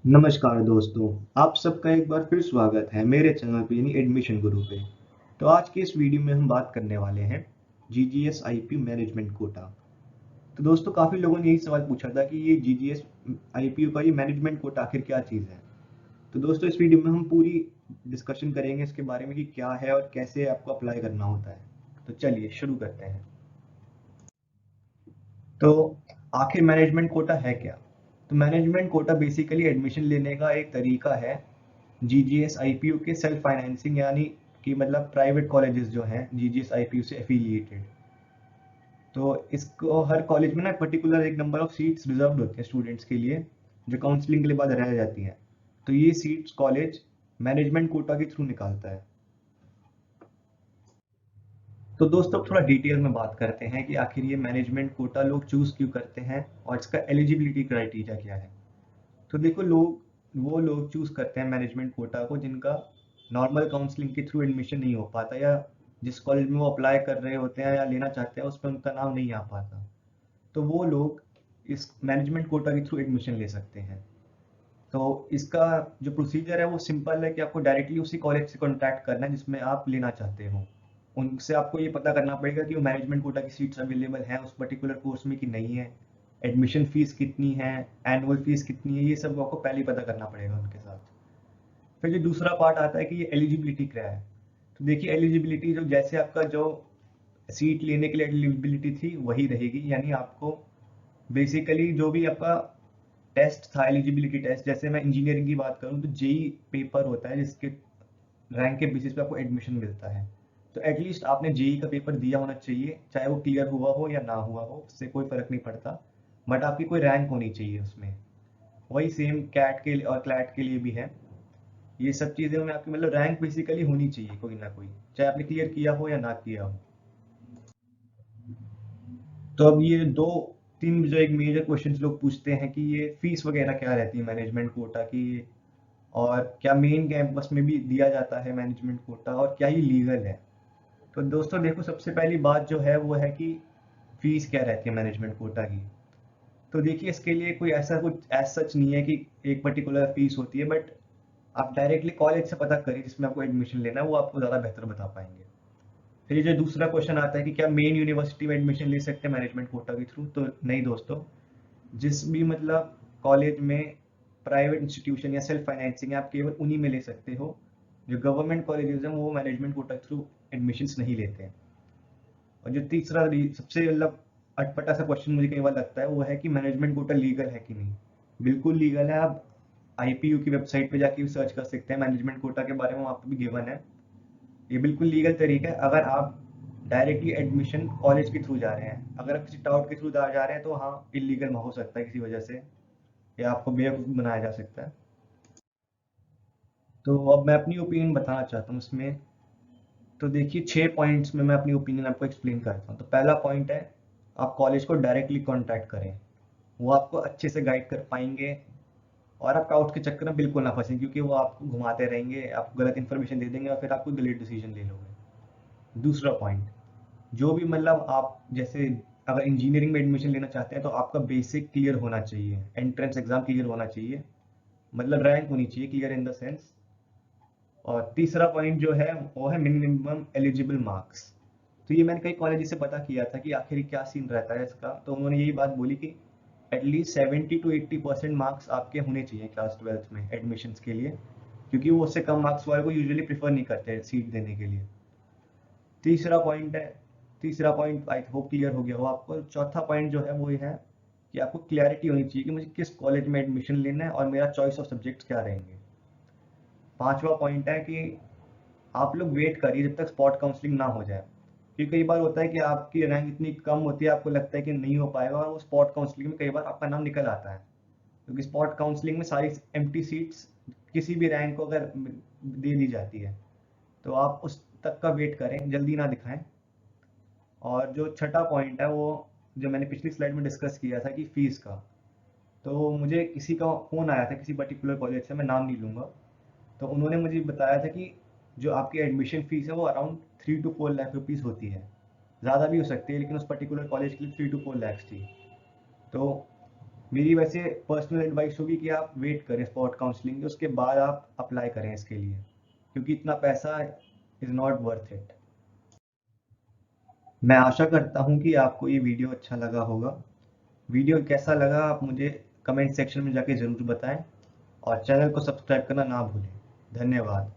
नमस्कार दोस्तों, आप सबका एक बार फिर स्वागत है मेरे चैनल पे यानी एडमिशन गुरु पे। तो आज की इस वीडियो में हम बात करने वाले हैं जीजीएस आईपी मैनेजमेंट कोटा। तो दोस्तों काफ़ी लोगों ने यही सवाल पूछा था कि ये जीजीएस आईपीयू का ये मैनेजमेंट कोटा आखिर क्या चीज़ है। तो दोस्तों इस वीडियो में हम पूरी डिस्कशन करेंगे इसके बारे में कि क्या है और कैसे आपको अप्लाई करना होता है। तो चलिए शुरू करते हैं। तो आखिर मैनेजमेंट कोटा है क्या? तो मैनेजमेंट कोटा बेसिकली एडमिशन लेने का एक तरीका है जीजीएस आईपीयू के सेल्फ फाइनेंसिंग यानी कि मतलब प्राइवेट कॉलेजेस जो हैं जीजीएस आईपीयू से एफिलिएटेड। तो इसको हर कॉलेज में ना पर्टिकुलर एक नंबर ऑफ सीट्स रिजर्व होते हैं स्टूडेंट्स के लिए जो काउंसलिंग के लिए बाद रह जाती हैं। तो ये सीट्स कॉलेज मैनेजमेंट कोटा के थ्रू निकालता है। तो दोस्तों थोड़ा डिटेल में बात करते हैं कि आखिर ये मैनेजमेंट कोटा लोग चूज क्यों करते हैं और इसका एलिजिबिलिटी क्राइटेरिया क्या है। तो देखो वो लोग चूज करते हैं मैनेजमेंट कोटा को जिनका नॉर्मल काउंसलिंग के थ्रू एडमिशन नहीं हो पाता या जिस कॉलेज में वो अप्लाई कर रहे होते हैं या लेना चाहते हैं उस पर उनका नाम नहीं आ पाता। तो वो लोग इस मैनेजमेंट कोटा के थ्रू एडमिशन ले सकते हैं। तो इसका जो प्रोसीजर है वो सिंपल है कि आपको डायरेक्टली उसी कॉलेज से कॉन्टैक्ट करना है जिसमें आप लेना चाहते हो। उनसे आपको ये पता करना पड़ेगा कि वो मैनेजमेंट कोटा की सीट्स अवेलेबल हैं उस पर्टिकुलर कोर्स में कि नहीं है, एडमिशन फीस कितनी है, एनुअल फीस कितनी है, ये सब आपको पहले ही पता करना पड़ेगा उनके साथ। फिर जो दूसरा पार्ट आता है कि ये एलिजिबिलिटी क्या है। तो देखिए एलिजिबिलिटी जो जैसे आपका जो सीट लेने के लिए एलिजिबिलिटी थी वही रहेगी, यानी आपको बेसिकली जो भी आपका टेस्ट था एलिजिबिलिटी टेस्ट, जैसे मैं इंजीनियरिंग की बात करूँ तो जेई पेपर होता है जिसके रैंक के बेसिस पे आपको एडमिशन मिलता है। तो एटलीस्ट आपने जेई का पेपर दिया होना चाहिए, चाहे वो क्लियर हुआ हो या ना हुआ हो उससे कोई फर्क नहीं पड़ता, बट आपकी कोई रैंक होनी चाहिए उसमें। वही सेम कैट के लिए और क्लैट के लिए भी है। ये सब चीज़ें में आपकी मतलब रैंक बेसिकली होनी चाहिए कोई ना कोई, चाहे आपने क्लियर किया हो या ना किया हो। तो अब ये दो तीन जो एक मेजर क्वेश्चंस लोग पूछते हैं कि ये फीस वगैरह क्या रहती है मैनेजमेंट कोटा की, और क्या मेन कैंपस में भी दिया जाता है मैनेजमेंट कोटा, और क्या ये लीगल है। तो दोस्तों देखो सबसे पहली बात जो है वो है कि फीस क्या रहती है मैनेजमेंट कोटा की। तो देखिए इसके लिए कोई ऐसा कुछ एज सच नहीं है कि एक पर्टिकुलर फीस होती है, बट आप डायरेक्टली कॉलेज से पता करिए जिसमें आपको एडमिशन लेना है, वो आपको ज़्यादा बेहतर बता पाएंगे। फिर ये जो दूसरा क्वेश्चन आता है कि क्या मेन यूनिवर्सिटी में एडमिशन ले सकते हैं मैनेजमेंट कोटा के थ्रू, तो नहीं दोस्तों। जिस भी मतलब कॉलेज में प्राइवेट इंस्टीट्यूशन या सेल्फ फाइनेंसिंग है आप केवल उन्हीं में ले सकते हो। जो गवर्नमेंट कॉलेजेस हैं वो मैनेजमेंट कोटा के थ्रू एडमिशन्स नहीं लेते हैं। और जो तीसरा सबसे मतलब अटपटा सा क्वेश्चन मुझे कई बार लगता है वो है कि मैनेजमेंट कोटा लीगल है कि नहीं। बिल्कुल लीगल है। आप आईपीयू की वेबसाइट पे जाके सर्च कर सकते हैं मैनेजमेंट कोटा के बारे में, वहाँ पे भी गिवन है। ये बिल्कुल लीगल तरीका है अगर आप डायरेक्टली एडमिशन कॉलेज के थ्रू जा रहे हैं। अगर आप किसी टाउट के थ्रू जा रहे हैं तो हाँ इलीगल हो सकता है किसी वजह से, या आपको बेवकूफ़ बनाया जा सकता है। तो अब मैं अपनी ओपिनियन बताना चाहता हूँ इसमें। तो देखिए 6 पॉइंट्स में मैं अपनी ओपिनियन आपको एक्सप्लेन करता हूँ। तो पहला पॉइंट है आप कॉलेज को डायरेक्टली कांटेक्ट करें, वो आपको अच्छे से गाइड कर पाएंगे। और आप डाउट के चक्कर में बिल्कुल ना फंसें क्योंकि वो आपको घुमाते रहेंगे, आपको गलत इन्फॉर्मेशन दे देंगे और फिर आपको गलत डिसीजन ले लोगे। दूसरा पॉइंट, जो भी मतलब आप जैसे अगर इंजीनियरिंग में एडमिशन लेना चाहते हैं तो आपका बेसिक क्लियर होना चाहिए, एंट्रेंस एग्जाम क्लियर होना चाहिए, मतलब रैंक होनी चाहिए क्लियर इन द सेंस। और तीसरा पॉइंट जो है वो है मिनिमम एलिजिबल मार्क्स। तो ये मैंने कई कॉलेज से पता किया था कि आखिर क्या सीन रहता है इसका, तो उन्होंने यही बात बोली कि एटलीस्ट 70 to 80% मार्क्स आपके होने चाहिए क्लास ट्वेल्थ में एडमिशन्स के लिए, क्योंकि वो उससे कम मार्क्स वाले को यूजुअली प्रीफर नहीं करते सीट देने के लिए। तीसरा पॉइंट है, तीसरा पॉइंट आई होप क्लियर हो गया हो आपको। चौथा पॉइंट जो है वो ये है कि आपको क्लैरिटी होनी चाहिए कि मुझे किस कॉलेज में एडमिशन लेना है और मेरा चॉइस ऑफ सब्जेक्ट्स क्या रहेंगे। पांचवा पॉइंट है कि आप लोग वेट करिए जब तक स्पॉट काउंसलिंग ना हो जाए, क्योंकि कई बार होता है कि आपकी रैंक इतनी कम होती है आपको लगता है कि नहीं हो पाएगा और वो स्पॉट काउंसलिंग में कई बार आपका नाम निकल आता है। क्योंकि स्पॉट काउंसलिंग में सारी एम्प्टी सीट्स किसी भी रैंक को अगर दे दी जाती है, तो आप उस तक का वेट करें, जल्दी ना दिखाएं। और जो छठा पॉइंट है वो जो मैंने पिछली स्लाइड में डिस्कस किया था कि फीस का, तो मुझे किसी का फ़ोन आया था किसी पर्टिकुलर कॉलेज से, मैं नाम नहीं लूँगा। तो उन्होंने मुझे बताया था कि जो आपकी एडमिशन फ़ीस है वो अराउंड 3 to 4 लाख रुपीज़ होती है। ज़्यादा भी हो सकती है लेकिन उस पर्टिकुलर कॉलेज के लिए 3 to 4 lakhs थी। तो मेरी वैसे पर्सनल एडवाइस होगी कि आप वेट करें स्पॉट काउंसलिंग की, उसके बाद आप अप्लाई करें इसके लिए, क्योंकि इतना पैसा इज़ नॉट वर्थ इट। मैं आशा करता हूँ कि आपको ये वीडियो अच्छा लगा होगा। वीडियो कैसा लगा आप मुझे कमेंट सेक्शन में जाके ज़रूर बताएं, और चैनल को सब्सक्राइब करना ना भूलें। धन्यवाद।